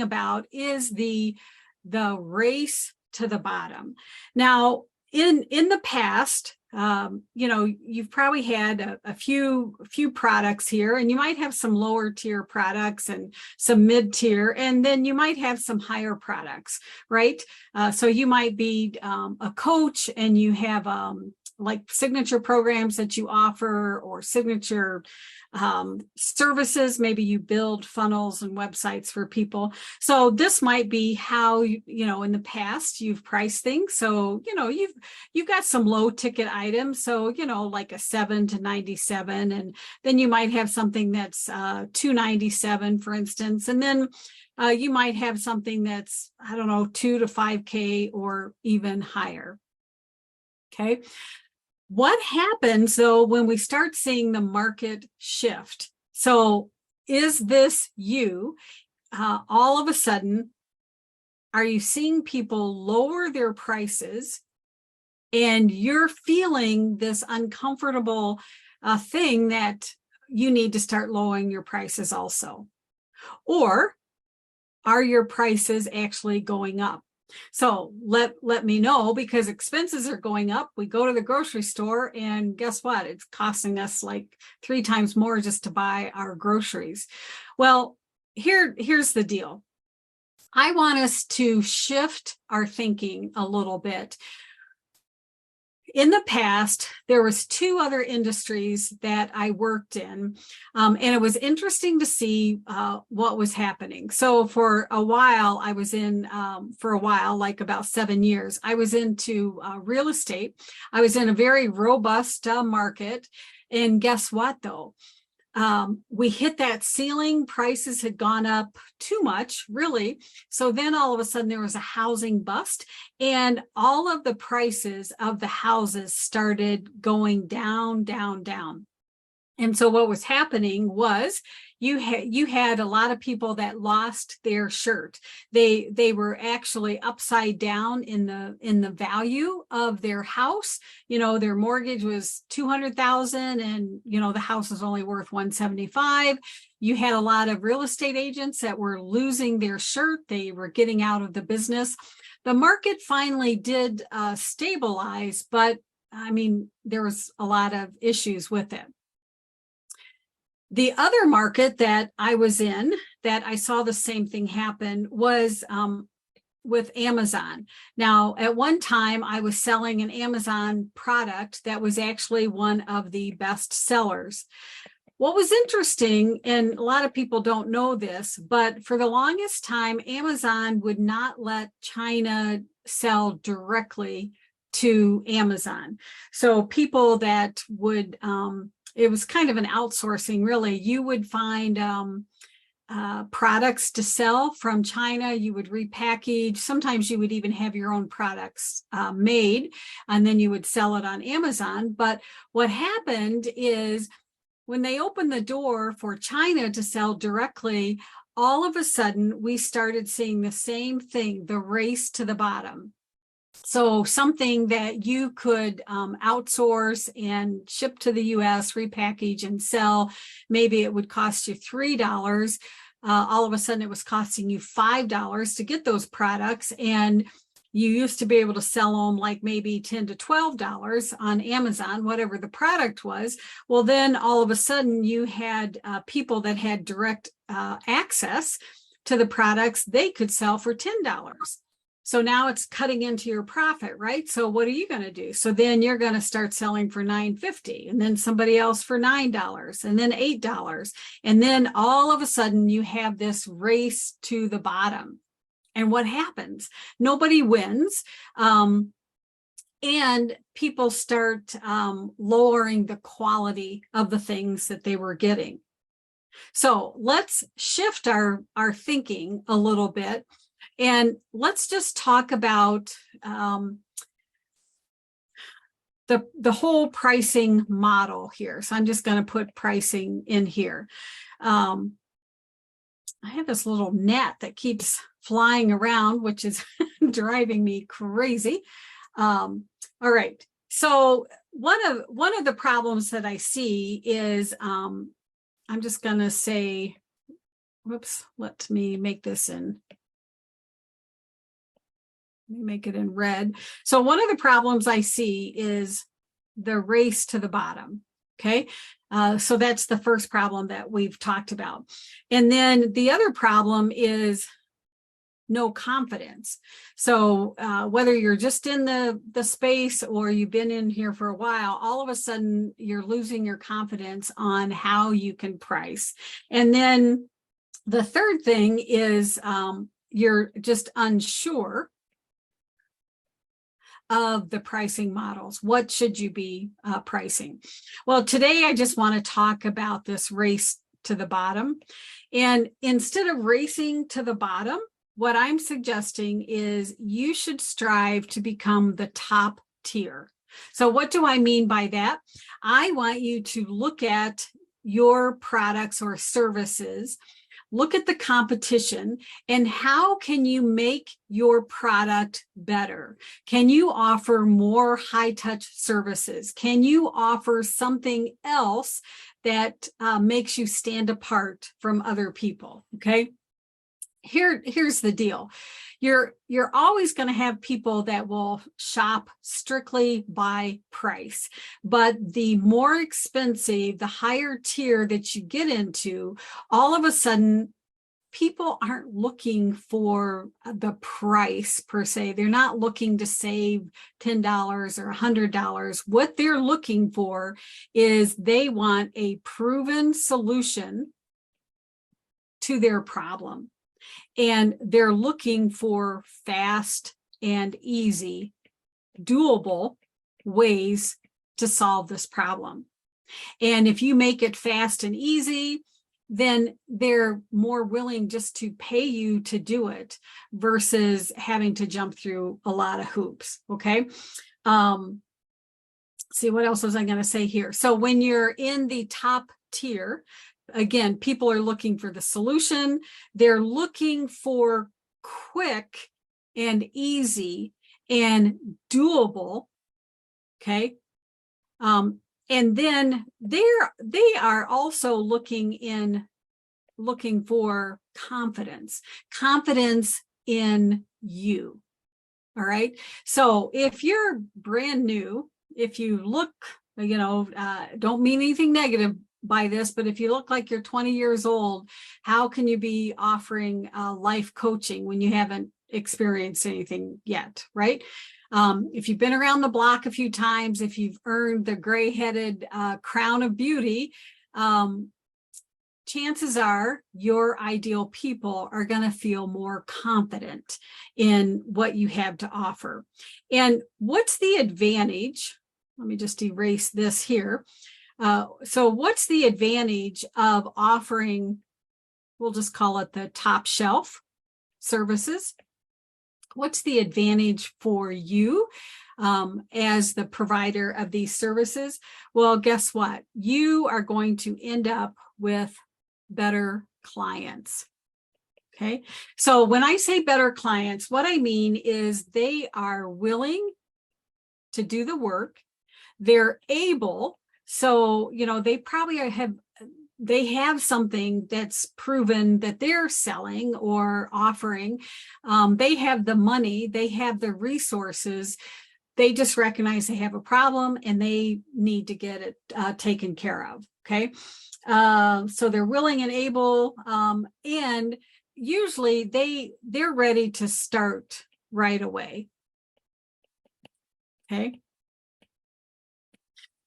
about is the race to the bottom. Now, in the past, you've probably had a few products here, and you might have some lower tier products and some mid tier, and then you might have some higher products, right? So you might be a coach, and you have like signature programs that you offer, or signature services. Maybe you build funnels and websites for people. So this might be how in the past you've priced things. So you've got some low ticket items, so like a 7 to 97, and then you might have something that's 297, for instance, and then you might have something that's, I don't know, 2 to 5K or even higher. Okay. What happens though when we start seeing the market shift? So is this you? All of a sudden, are you seeing people lower their prices, and you're feeling this uncomfortable thing that you need to start lowering your prices also? Or are your prices actually going up? So let me know, because expenses are going up. We go to the grocery store, and guess what? It's costing us like 3 times more just to buy our groceries. Well, here's the deal. I want us to shift our thinking a little bit. In the past, there was 2 other industries that I worked in, and it was interesting to see what was happening. So for a while, I was in, like about 7 years, I was into real estate. I was in a very robust market. And guess what, though? We hit that ceiling. Prices had gone up too much, really. So then all of a sudden there was a housing bust, and all of the prices of the houses started going down, down, down. And so what was happening was you had a lot of people that lost their shirt. They were actually upside down in the value of their house. Their mortgage was $200,000, and the house is only worth $175,000. You had a lot of real estate agents that were losing their shirt. They were getting out of the business. The market finally did stabilize, but I mean, there was a lot of issues with it. The other market that I was in that I saw the same thing happen was with Amazon. Now, at one time, I was selling an Amazon product that was actually one of the best sellers. What was interesting, and a lot of people don't know this, but for the longest time, Amazon would not let China sell directly to Amazon. So people that would it was kind of an outsourcing, really. You would find products to sell from China. You would repackage. Sometimes you would even have your own products made, and then you would sell it on Amazon. But what happened is, when they opened the door for China to sell directly, all of a sudden we started seeing the same thing, the race to the bottom. So something that you could outsource and ship to the US, repackage and sell, maybe it would cost you $3. All of a sudden it was costing you $5 to get those products. And you used to be able to sell them like maybe $10 to $12 on Amazon, whatever the product was. Well, then all of a sudden you had people that had direct access to the products. They could sell for $10. So now it's cutting into your profit, right? So what are you going to do? So then you're going to start selling for $9.50, and then somebody else for $9, and then $8. And then all of a sudden you have this race to the bottom. And what happens? Nobody wins. And people start lowering the quality of the things that they were getting. So let's shift our thinking a little bit. And let's just talk about the whole pricing model here. So I'm just going to put pricing in here. I have this little net that keeps flying around, which is driving me crazy. All right. So one of the problems that I see is, I'm just going to say whoops, let me make this in. Let me make it in red. So one of the problems I see is the race to the bottom. Okay. So that's the first problem that we've talked about. And then the other problem is no confidence. So whether you're just in the space or you've been in here for a while, all of a sudden you're losing your confidence on how you can price. And then the third thing is you're just unsure of the pricing models. What should you be pricing? Well, today I just want to talk about this race to the bottom. And instead of racing to the bottom, what I'm suggesting is you should strive to become the top tier. So what do I mean by that? I want you to look at your products or services, look at the competition, and how can you make your product better? Can you offer more high-touch services? Can you offer something else that makes you stand apart from other people? Okay. Here's the deal. You're always going to have people that will shop strictly by price, but the more expensive, the higher tier that you get into, all of a sudden people aren't looking for the price per se. They're not looking to save $10 or $100. What they're looking for is they want a proven solution to their problem. And they're looking for fast and easy, doable ways to solve this problem. And if you make it fast and easy, then they're more willing just to pay you to do it versus having to jump through a lot of hoops. Okay. See, what else was I going to say here? So when you're in the top tier, again, people are looking for the solution. They're looking for quick and easy and doable. Okay. And then they are also looking for confidence in you. All right. So if you're brand new, if you look, don't mean anything negative by this, but if you look like you're 20 years old, how can you be offering life coaching when you haven't experienced anything yet, right? If you've been around the block a few times, if you've earned the gray-headed crown of beauty, chances are your ideal people are going to feel more confident in what you have to offer. And what's the advantage? Let me just erase this here. So what's the advantage of offering, we'll just call it the top shelf services? What's the advantage for you as the provider of these services? Well, guess what? You are going to end up with better clients. Okay. So when I say better clients, what I mean is they are willing to do the work. They're able. So, they probably have something that's proven that they're selling or offering. They have the money, they have the resources. They just recognize they have a problem and they need to get it taken care of. Okay. So they're willing and able, and usually they're ready to start right away. Okay.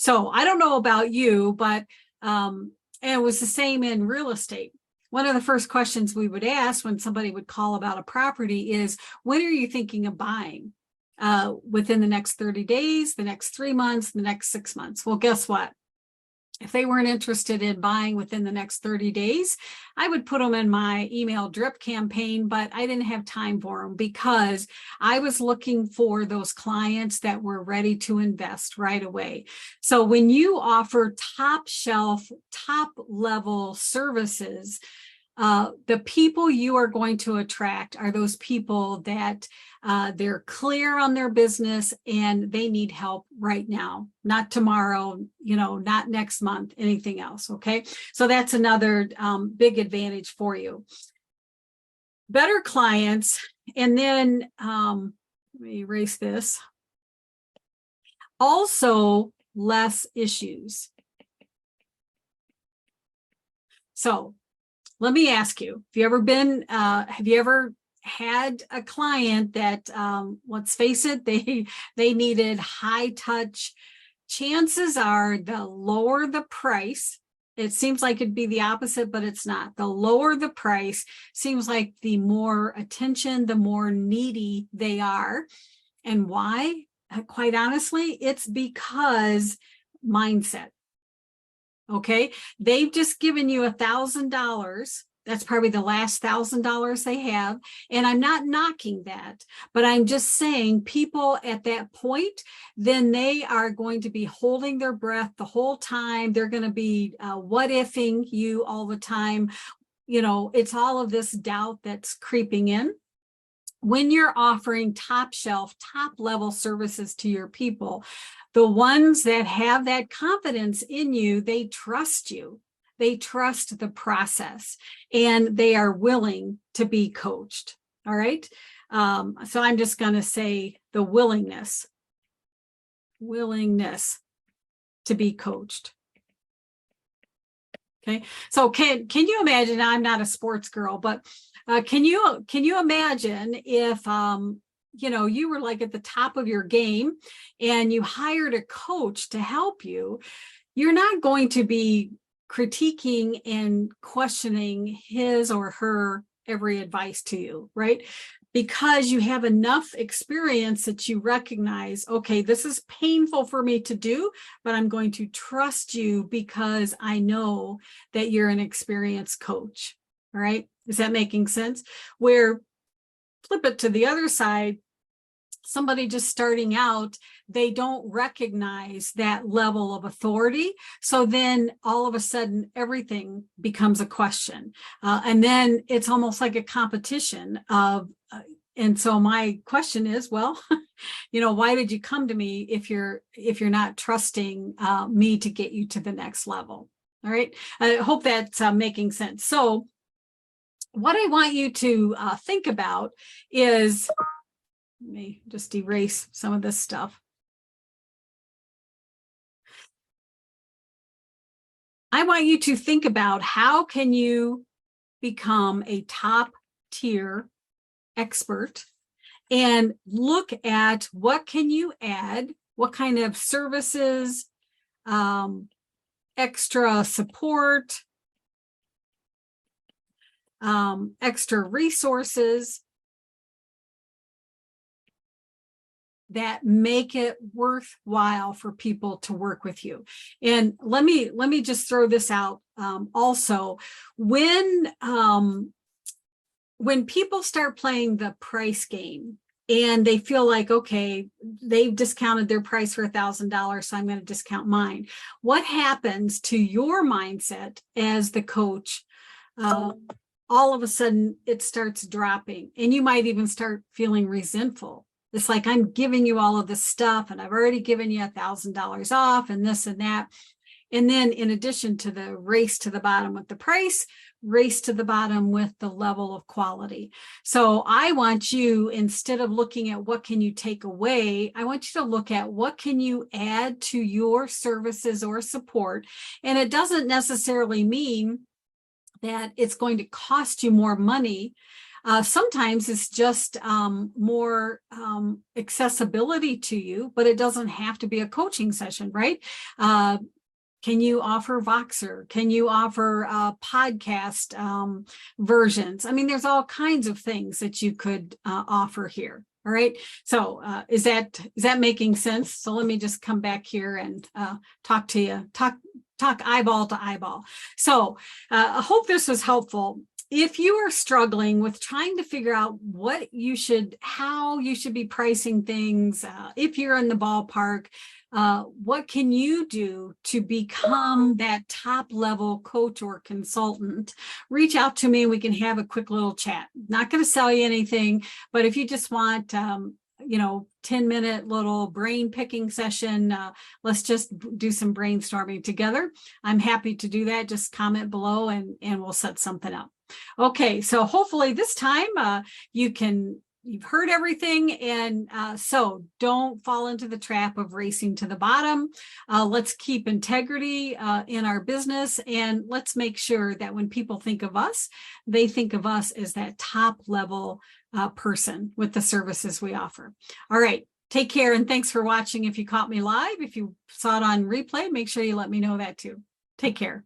So I don't know about you, but and it was the same in real estate. One of the first questions we would ask when somebody would call about a property is, when are you thinking of buying? Within the next 30 days, the next 3 months, the next 6 months. Well, guess what? If they weren't interested in buying within the next 30 days, I would put them in my email drip campaign, but I didn't have time for them because I was looking for those clients that were ready to invest right away. So when you offer top shelf, top level services, The people you are going to attract are those people that they're clear on their business and they need help right now, not tomorrow, not next month, anything else. Okay. So that's another big advantage for you. Better clients. And then let me erase this. Also less issues. So let me ask you, have you ever had a client that, let's face it, they needed high touch? Chances are the lower the price, it seems like it'd be the opposite, but it's not. The lower the price seems like the more attention, the more needy they are. And why? Quite honestly, it's because mindset. Okay, they've just given you $1,000. That's probably the last $1,000 they have. And I'm not knocking that, but I'm just saying people at that point, then they are going to be holding their breath the whole time. They're going to be what ifing you all the time. It's all of this doubt that's creeping in. When you're offering top shelf, top level services to your people, the ones that have that confidence in you, they trust you. They trust the process and they are willing to be coached. All right. So I'm just going to say the willingness to be coached. Okay. So can you imagine, I'm not a sports girl, but can you imagine if, you were like at the top of your game and you hired a coach to help you? You're not going to be critiquing and questioning his or her every advice to you, right? Because you have enough experience that you recognize, okay, this is painful for me to do, but I'm going to trust you because I know that you're an experienced coach. All right. Is that making sense? Where flip it to the other side, somebody just starting out, they don't recognize that level of authority. So then all of a sudden, everything becomes a question. And then it's almost like a competition of, and so my question is, well, why did you come to me if you're not trusting me to get you to the next level? All right. I hope that's making sense. So what I want you to think about is, let me just erase some of this stuff. I want you to think about how can you become a top tier expert and look at what can you add, what kind of services, extra support, extra resources that make it worthwhile for people to work with you. And let me just throw this out also. When people start playing the price game and they feel like, okay, they've discounted their price for $1,000, so I'm going to discount mine. What happens to your mindset as the coach? All of a sudden it starts dropping and you might even start feeling resentful. It's like, I'm giving you all of this stuff and I've already given you $1,000 off and this and that. And then in addition to the race to the bottom with the price, race to the bottom with the level of quality. So I want you, instead of looking at what can you take away, I want you to look at what can you add to your services or support. And it doesn't necessarily mean that it's going to cost you more money. Sometimes it's just more accessibility to you, but it doesn't have to be a coaching session, right? Can you offer Voxer? Can you offer podcast versions? I mean, there's all kinds of things that you could offer here. All right. So is that making sense? So let me just come back here and talk to you, talk eyeball to eyeball. So I hope this was helpful. If you are struggling with trying to figure out how you should be pricing things, if you're in the ballpark, what can you do to become that top level coach or consultant? Reach out to me. We can have a quick little chat. Not going to sell you anything, but if you just want, 10-minute little brain picking session, let's just do some brainstorming together. I'm happy to do that. Just comment below and we'll set something up. Okay, so hopefully this time you've heard everything, and so don't fall into the trap of racing to the bottom. Let's keep integrity in our business, and let's make sure that when people think of us, they think of us as that top level person with the services we offer. All right, take care, and thanks for watching. If you caught me live, if you saw it on replay, make sure you let me know that too. Take care.